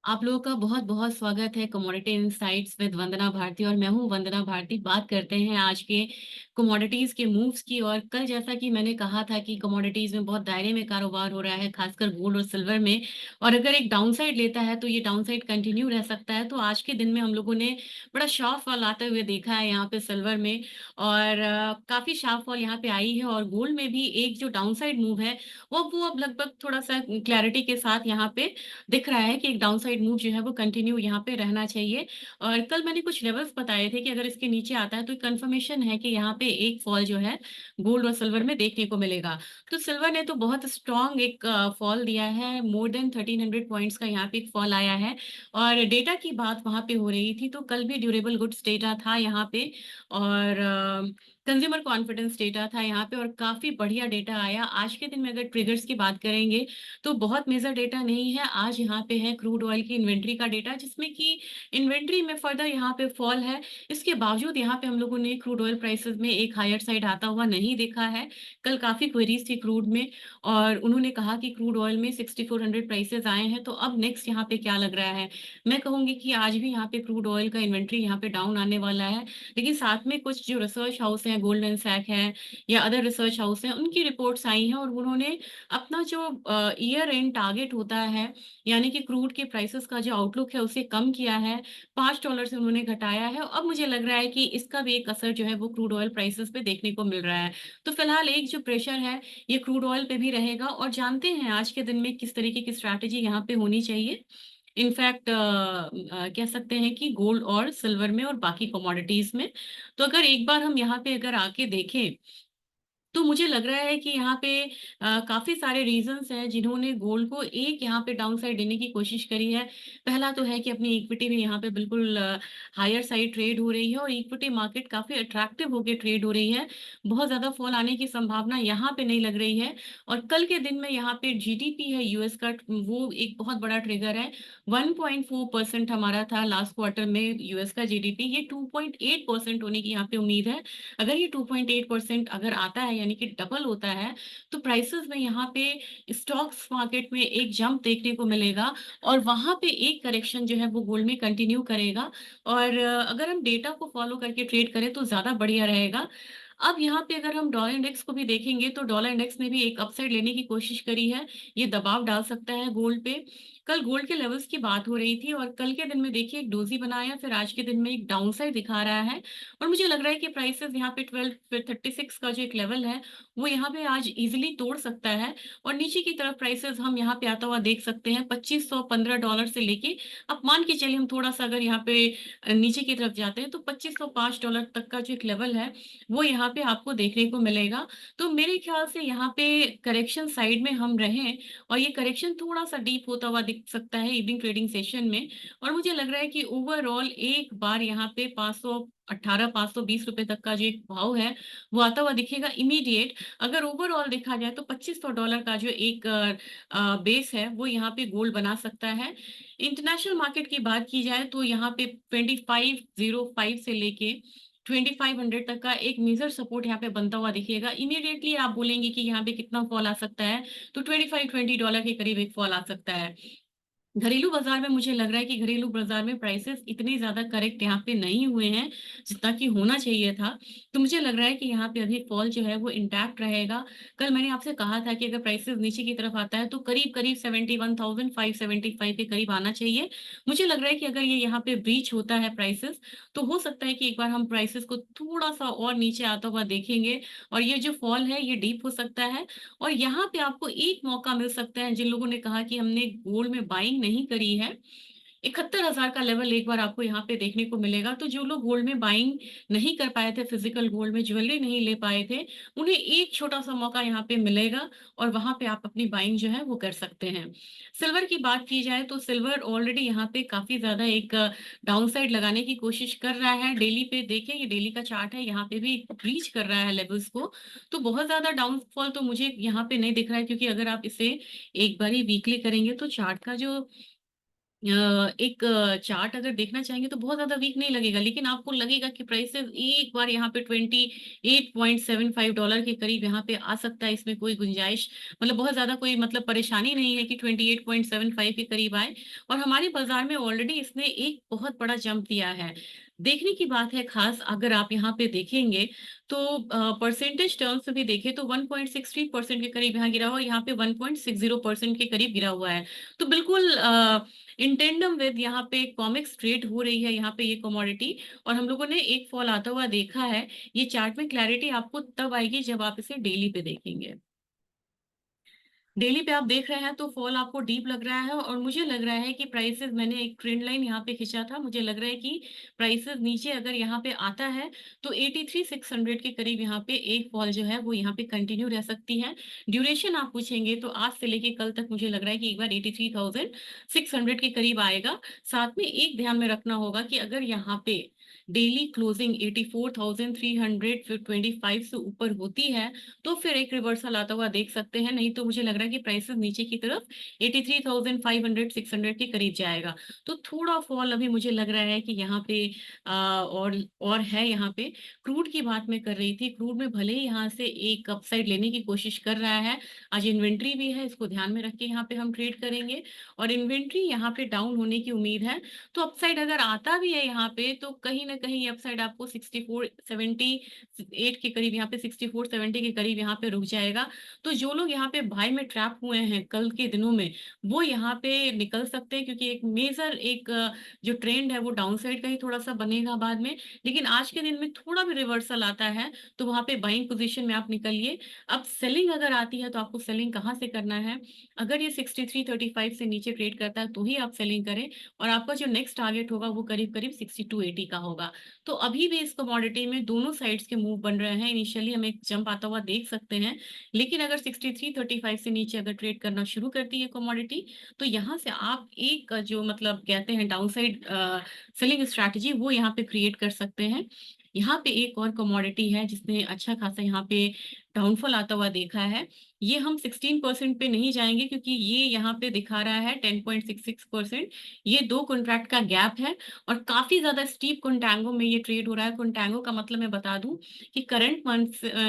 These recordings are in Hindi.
आप लोगों का बहुत-बहुत स्वागत है कमोडिटी इनसाइट्स विद वंदना भारती और मैं हूँ वंदना भारती। बात करते हैं आज के कमोडिटीज़ के मूव्स की और कल जैसा कि मैंने कहा था कि कमोडिटीज़ में बहुत दायरे में कारोबार हो रहा है, खासकर गोल्ड और सिल्वर में और अगर एक डाउनसाइड लेता है तो ये डाउनसाइड कंटिन्यू रह सकता है। तो आज के दिन में हम लोगों ने बड़ा शार्प फॉल आते हुए देखा है यहाँ पे सिल्वर में और काफ़ी शार्प फॉल यहाँ पे आई है और गोल्ड में भी एक जो डाउनसाइड मूव है वो अब लगभग थोड़ा-सा क्लैरिटी के साथ यहाँ पे दिख रहा है कि एक डाउनसाइड मूव जो है वो कंटिन्यू यहाँ पे रहना चाहिए और कल मैंने कुछ लेवल्स बताए थे कि अगर इसके नीचे आता है तो एक कंफर्मेशन है कि यहाँ पे एक फॉल जो है गोल्ड और सिल्वर में देखने को मिलेगा। तो सिल्वर ने तो बहुत स्ट्रॉन्ग एक फॉल दिया है, मोर देन 1300 पॉइंट्स का यहाँ पे एक फॉल आया है और डेटा की बात वहाँ पे हो रही थी तो कल भी ड्यूरेबल गुड्स डेटा था यहाँ पे और कंज्यूमर कॉन्फिडेंस डेटा था यहाँ पे और काफ़ी बढ़िया डेटा आया। आज के दिन में अगर ट्रिगर्स की बात करेंगे तो बहुत मेजर डेटा नहीं है। आज यहाँ पे है क्रूड ऑयल की इन्वेंट्री का डेटा जिसमें कि इन्वेंट्री में फर्दर यहाँ पे फॉल है। इसके बावजूद यहाँ पे हम लोगों ने क्रूड ऑयल प्राइसेस में एक हायर साइड आता हुआ नहीं देखा है। कल काफ़ी क्वेरीज थी क्रूड में और उन्होंने कहा कि क्रूड ऑयल में 6400 प्राइसेस आए हैं तो अब नेक्स्ट यहाँ पे क्या लग रहा है? मैं कहूँगी कि आज भी यहाँ पे क्रूड ऑयल का इन्वेंट्री यहाँ पे डाउन आने वाला है। लेकिन साथ में कुछ जो रिसर्च हाउस हैं, गोल्डमैन सैक है या अदर रिसर्च हाउस हैं, उनकी रिपोर्ट्स आई हैं और उन्होंने अपना जो ईयर एंड टारगेट होता है, यानी कि क्रूड के प्राइसेस का जो आउटलुक है, उसे कम किया है, $5 से उन्होंने घटाया है। अब मुझे लग रहा है कि इसका भी एक असर जो है वो क्रूड ऑयल प्राइसेस पे देखने को मिल रहा है। तो फिलहाल एक जो प्रेशर है, ये क्रूड ऑयल पे भी रहेगा और जानते हैं आज के दिन में किस तरीके की स्ट्रैटेजी यहाँ पे होनी चाहिए। इनफैक्ट कह सकते हैं कि गोल्ड और सिल्वर में और बाकी कमोडिटीज़ में। तो अगर एक बार हम यहाँ पे अगर आके देखें तो मुझे लग रहा है कि यहाँ पे काफ़ी सारे रीज़न्स हैं जिन्होंने गोल्ड को एक यहाँ पे डाउन साइड देने की कोशिश करी है। पहला तो है कि अपनी इक्विटी में यहाँ पे बिल्कुल हायर साइड ट्रेड हो रही है और इक्विटी मार्केट काफ़ी अट्रैक्टिव होके ट्रेड हो रही है। बहुत ज़्यादा फॉल आने की संभावना यहाँ पे नहीं लग रही है और कल के दिन में यहाँ पे जीडीपी है यूएस का वो एक बहुत बड़ा ट्रिगर है। 1.4% हमारा था लास्ट क्वार्टर में यूएस का जीडीपी, ये 2.8% होने की यहाँ पे उम्मीद है। अगर ये 2.8% अगर आता है यानी कि डबल होता है, तो प्राइसेज़ में यहाँ पे स्टॉक्स मार्केट में एक जंप देखने को मिलेगा और वहाँ पे एक करेक्शन जो है वो गोल्ड में कंटिन्यू करेगा और अगर हम डेटा को फॉलो करके ट्रेड करें तो ज़्यादा बढ़िया रहेगा। अब यहाँ पे अगर हम डॉलर इंडेक्स को भी देखेंगे तो डॉलर इंडेक्स ने भी एक अपसाइड लेने की कोशिश करी है, ये दबाव डाल सकता है गोल्ड पे। कल गोल्ड के लेवल्स की बात हो रही थी और कल के दिन में देखिए एक डोज़ी बनाया, फिर आज के दिन में एक डाउनसाइड दिखा रहा है और मुझे लग रहा है कि प्राइसेज़ यहाँ पे 12 फिर 36 का जो एक लेवल है, वो यहाँ पे आज ईज़िली तोड़ सकता है और नीचे की तरफ प्राइसेज़ हम यहाँ पे आता हुआ देख सकते हैं $2515 से लेके अब मान के चलिए हम थोड़ा-सा अगर यहाँ पे नीचे की तरफ जाते हैं तो $2505 तक का जो एक लेवल है, वो यहाँ पे आपको देखने को मिलेगा। तो मेरे ख़्याल से यहाँ पे करेक्शन साइड में हम रहें और ये करेक्शन थोड़ा-सा डीप होता हुआ दिख सकता है इवनिंग ट्रेडिंग सेशन में और मुझे लग रहा है कि ओवरऑल एक बार यहाँ पे 518 ₹520 तक का जो एक भाव है, वो आता हुआ दिखेगा इमीडिएट। अगर ओवरऑल देखा जाए तो $2500 का जो एक बेस है, वो यहाँ पे गोल्ड बना सकता है। इंटरनेशनल मार्केट की बात की जाए तो यहाँ पे 2505 से लेके 2500 तक का एक मेजर सपोर्ट यहाँ पे बनता हुआ दिखेगा। इमीडिएटली आप बोलेंगे कि यहाँ पे कितना फॉल आ सकता है, तो 25-20 के करीब एक फॉल आ सकता है। घरेलू बाज़ार में मुझे लग रहा है कि घरेलू बाज़ार में प्राइसेज़ इतने ज़्यादा करेक्ट यहाँ पे नहीं हुए हैं, जितना कि होना चाहिए था। तो मुझे लग रहा है कि यहाँ पे अभी फ़ॉल जो है वो इंटैक्ट रहेगा। कल मैंने आपसे कहा था कि अगर प्राइसेज़ नीचे की तरफ आता है तो करीब-करीब 71,575 के करीब आना चाहिए। मुझे लग रहा है कि अगर ये यहाँ पे ब्रीच होता है प्राइसेज़, तो हो सकता है कि एक बार हम प्राइसेज़ को थोड़ा-सा और नीचे आता हुआ देखेंगे और ये जो फ़ॉल है ये डीप हो सकता है और यहाँ पे आपको एक मौका मिल सकता है जिन लोगों ने कहा कि हमने गोल्ड में बाइंग नहीं करी है, 71,000 का लेवल एक बार आपको यहाँ पे देखने को मिलेगा। तो जो लोग गोल्ड में बाइंग नहीं कर पाए थे, फिज़िकल गोल्ड में ज्वेलरी नहीं ले पाए थे, उन्हें एक छोटा-सा मौका यहाँ पे मिलेगा और वहाँ पे आप अपनी बाइंग जो है वो कर सकते हैं। सिल्वर की बात की जाए तो सिल्वर ऑलरेडी यहाँ पे काफ़ी ज़्यादा एक डाउनसाइड लगाने की कोशिश कर रहा है। डेली पे देखें ये डेली का चार्ट है, यहाँ पे भी ब्रीच कर रहा है लेवल्स को। तो बहुत ज़्यादा डाउनफॉल तो मुझे यहाँ पे नहीं दिख रहा है क्योंकि अगर आप इसे एक बारी वीकली करेंगे तो चार्ट का जो एक चार्ट अगर देखना चाहेंगे तो बहुत ज़्यादा वीक नहीं लगेगा, लेकिन आपको लगेगा कि प्राइसेस एक बार यहाँ पे $28.75 के करीब यहाँ पे आ सकता है। इसमें कोई गुंजाइश, मतलब बहुत ज़्यादा कोई मतलब परेशानी नहीं है कि 28.75 के करीब आए। और हमारे बाजार में ऑलरेडी इसने एक बहुत बड़ा जंप दिया है। देखने की बात है खास, अगर आप यहाँ पे देखेंगे तो परसेंटेज टर्म्स में भी देखें तो 1.63% के करीब यहाँ गिरा हुआ है, यहाँ पे 1.60% के करीब गिरा हुआ है। तो बिल्कुल इन टेंडम विद यहाँ पे कॉमिक्स ट्रेड हो रही है यहाँ पे ये कमोडिटी। और हम लोगों ने एक फॉल आता हुआ देखा है। ये चार्ट में क्लैरिटी आपको तब आएगी जब आप इसे डेली पे देखेंगे। डेली पे आप देख रहे हैं तो फॉल आपको डीप लग रहा है, और मुझे लग रहा है कि प्राइसेस, मैंने एक ट्रेंड लाइन यहाँ पे खींचा था, मुझे लग रहा है कि प्राइसेस नीचे अगर यहाँ पे आता है तो 83,600 के करीब यहाँ पे एक फॉल जो है वो यहाँ पे कंटिन्यू रह सकती है। ड्यूरेशन आप पूछेंगे तो आज से लेके कल तक मुझे लग रहा है कि एक बार 83,600 के करीब आएगा। साथ में एक ध्यान में रखना होगा कि अगर यहाँ पे डेली क्लोजिंग 84,325 से ऊपर होती है तो फिर एक रिवर्सल आता हुआ देख सकते हैं। नहीं तो मुझे लग रहा है कि प्राइसेस नीचे की तरफ 83,500 600 के करीब जाएगा। तो थोड़ा फॉल अभी मुझे लग रहा है कि यहाँ पे और है यहाँ पे। क्रूड की बात मैं कर रही थी, क्रूड में भले ही यहाँ से एक अपसाइड लेने की कोशिश कर रहा है। आज इन्वेंट्री भी है, इसको ध्यान में रख के यहाँ पे हम ट्रेड करेंगे। और इन्वेंट्री यहाँ पे डाउन होने की उम्मीद है। तो अपसाइड अगर आता भी है यहाँ पे तो कहीं ना कहीं ये अपसाइड आपको 64.78 के करीब, यहाँ पे 64.70 के करीब यहाँ पे रुक जाएगा। तो जो लोग यहाँ पे बाय में ट्रैप हुए हैं कल के दिनों में, वो यहाँ पे निकल सकते हैं, क्योंकि एक मेजर एक जो ट्रेंड है वो डाउन साइड का ही थोड़ा सा बनेगा बाद में। लेकिन आज के दिन में थोड़ा भी रिवर्सल आता है तो वहां पे बाइंग पोजीशन में आप निकलिए। अब सेलिंग अगर आती है तो आपको सेलिंग कहाँ से करना है? अगर ये 63.35 से नीचे ट्रेड करता है तो ही आप सेलिंग करें। और आपका जो नेक्स्ट टारगेट होगा वो करीब करीब 62.80 का होगा। तो अभी भी इस कमोडिटी में दोनों साइड्स के मूव बन रहे हैं। इनिशियली हम एक जंप आता हुआ देख सकते हैं, लेकिन अगर 63.35 से नीचे अगर ट्रेड करना शुरू करती है कमोडिटी तो यहाँ से आप एक जो मतलब कहते हैं डाउनसाइड सेलिंग स्ट्रैटेजी वो यहाँ पे क्रिएट कर सकते हैं। यहाँ पे एक और कमोडिटी है जिसने अच्छा खासा यहाँ पे डाउनफॉल आता हुआ देखा है। ये हम 16% पे नहीं जाएंगे क्योंकि ये यहाँ पे दिखा रहा है 10.66%। ये दो कॉन्ट्रैक्ट का गैप है और काफी ज्यादा स्टीप कंटांगो में ये ट्रेड हो रहा है। कंटांगो का मतलब मैं बता दूं कि करंट मंथ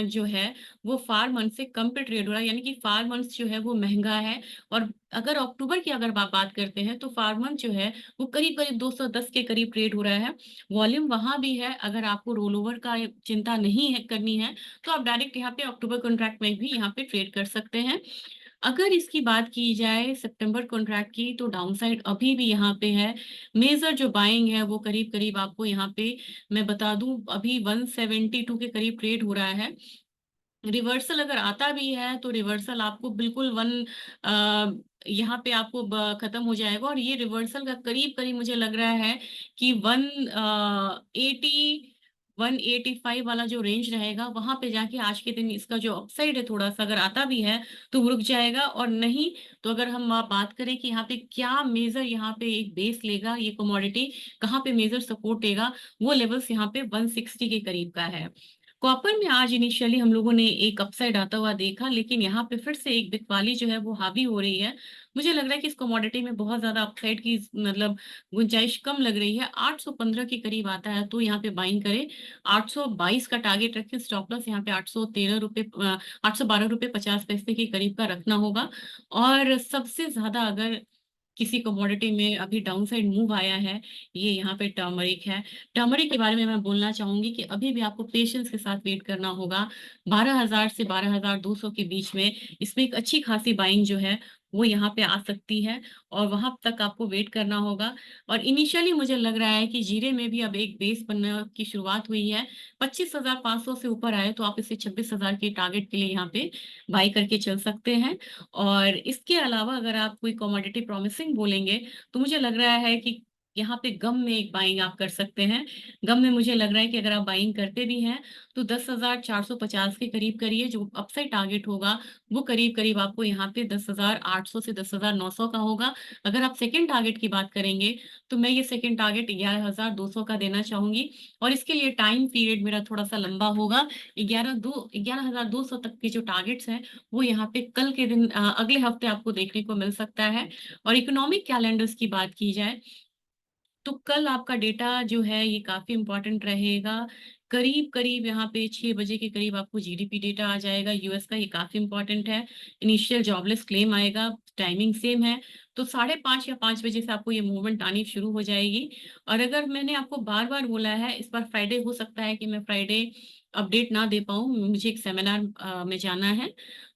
जो है वो फार मंथ से कम पे ट्रेड हो रहा है, यानी कि फार मंथ जो है वो महंगा है। और अगर अक्टूबर की अगर बात करते हैं तो फार मंथ जो है वो करीब करीब 210 के करीब ट्रेड हो रहा है। वॉल्यूम वहां भी है, अगर आपको रोल ओवर का चिंता नहीं है करनी है तो आप डायरेक्ट यहाँ पे अक्टूबर कॉन्ट्रैक्ट में भी यहाँ पे ट्रेड कर सकते हैं। अगर इसकी बात की जाए सितंबर कॉन्ट्रैक्ट की तो डाउनसाइड अभी भी यहाँ पे है। मेजर जो बाइंग है वो करीब करीब आपको यहाँ पे मैं बता दूं अभी 172 के करीब ट्रेड हो रहा है। रिवर्सल अगर आता भी है तो रिवर्सल आपको बिल्कुल यहाँ पे आपको खत्म हो जाएगा। और ये रिवर्सल का करीब करीब मुझे लग रहा है कि 185 वाला जो रेंज रहेगा वहां पे जाके आज के दिन इसका जो अपसाइड है थोड़ा सा अगर आता भी है तो वो रुक जाएगा। और नहीं तो अगर हम बात करें कि यहाँ पे क्या मेजर यहाँ पे एक बेस लेगा ये कमोडिटी, कहाँ पे मेजर सपोर्ट देगा, वो लेवल्स यहाँ पे 160 के करीब का है। कॉपर में आज इनिशियली हम लोगों ने एक अपसाइड आता हुआ देखा, लेकिन यहाँ पे फिर से एक बिकवाली जो है वो हावी हो रही है। मुझे लग रहा है कि इस कमोडिटी में बहुत ज्यादा अपसाइड की मतलब गुंजाइश कम लग रही है। 815 के करीब आता है तो यहाँ पे बाइंग करें। 822 का टारगेट रखें, स्टॉप लॉस यहाँ पे 813 रुपये 812 रुपये 50 पैसे के करीब का रखना होगा। और सबसे ज्यादा अगर किसी कमोडिटी में अभी डाउन साइड मूव आया है ये यहाँ पे टर्मरिक है। टर्मरिक के बारे में मैं बोलना चाहूंगी कि अभी भी आपको पेशेंस के साथ वेट करना होगा। 12,000 से 12,200 के बीच में इसमें एक अच्छी खासी बाइंग जो है वो यहाँ पे आ सकती है और वहां तक आपको वेट करना होगा। और इनिशियली मुझे लग रहा है कि जीरे में भी अब एक बेस बनने की शुरुआत हुई है। 25,500 से ऊपर आए तो आप इसे 26,000 के टारगेट के लिए यहाँ पे बाई करके चल सकते हैं। और इसके अलावा अगर आप कोई कमोडिटी प्रॉमिसिंग बोलेंगे तो मुझे लग रहा है कि यहाँ पे गम में एक बाइंग आप कर सकते हैं। गम में मुझे लग रहा है कि अगर आप बाइंग करते भी हैं, तो 10,450 के करीब करिए, जो अपसाइड टारगेट होगा, वो करीब-करीब आपको यहाँ पे 10,800 से 10,900 का होगा। अगर आप सेकंड टारगेट की बात करेंगे, तो मैं ये सेकंड टारगेट 11,200 का देना चाहूँगी और इसके लिए टाइम पीरियड मेरा थोड़ा-सा लंबा होगा। 11,200 तक के जो टारगेट्स हैं, वो यहाँ पे कल के दिन अगले हफ्ते आपको देखने को मिल सकता है और इकोनॉमिक कैलेंडर्स की बात की जाए, तो कल आपका डेटा जो है ये काफ़ी इम्पोर्टेंट रहेगा। करीब-करीब यहाँ पे 6 बजे के करीब आपको जीडीपी डेटा आ जाएगा यूएस का, ये काफ़ी इम्पोर्टेंट है। इनिशियल जॉबलेस क्लेम आएगा, टाइमिंग सेम है, तो 5:30 या 5 बजे से आपको ये मूवमेंट आनी शुरू हो जाएगी। और अगर मैंने आपको बार-बार बोला है, इस बार फ्राइडे हो सकता है कि मैं फ्राइडे अपडेट ना दे पाऊँ, मुझे एक सेमिनार में जाना है।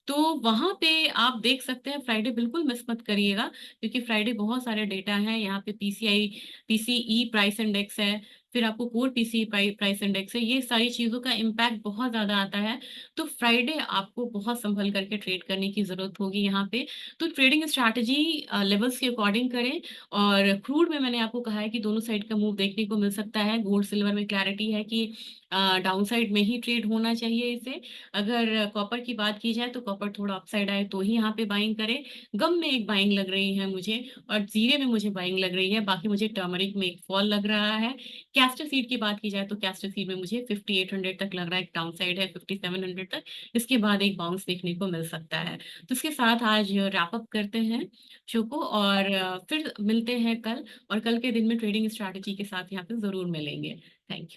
तो वहाँ पे आप देख सकते हैं, फ्राइडे बिल्कुल मिस मत करिएगा क्योंकि फ्राइडे बहुत सारे डेटा हैं। यहाँ पे पीसीई प्राइस इंडेक्स है, फिर आपको कोर पीसीई प्राइस इंडेक्स है, ये सारी चीज़ों का इम्पैक्ट बहुत ज़्यादा आता है। तो फ्राइडे आपको बहुत सँभल करके ट्रेड करने की ज़रूरत होगी यहाँ पे। तो ट्रेडिंग स्ट्रैटेजी लेवल्स के अकॉर्डिंग करें और क्रूड में मैंने आपको कहा है कि दोनों साइड का मूव देखने को मिल सकता है। गोल्ड, सिल्वर में क्लैरिटी है कि डाउन साइड में ही ट्रेड होना चाहिए इसे। अगर कॉपर की बात की जाए तो कॉपर थोड़ा अपसाइड आए तो ही यहाँ पे बाइंग करें। गम में एक बाइंग लग रही है मुझे और जीरे में मुझे बाइंग लग रही है, बाकी मुझे टर्मरिक में एक फॉल लग रहा है। कैस्टर सीड की बात की जाए तो कैस्टर सीड में मुझे 5800 तक लग रहा है, एक डाउन साइड है 5700 तक, इसके बाद एक बाउंस देखने को मिल सकता है। तो इसके साथ आज रैप अप करते हैं शो को और फिर मिलते हैं कल और कल के दिन में ट्रेडिंग स्ट्रैटेजी के साथ यहाँ पे ज़रूर मिलेंगे। Thank you.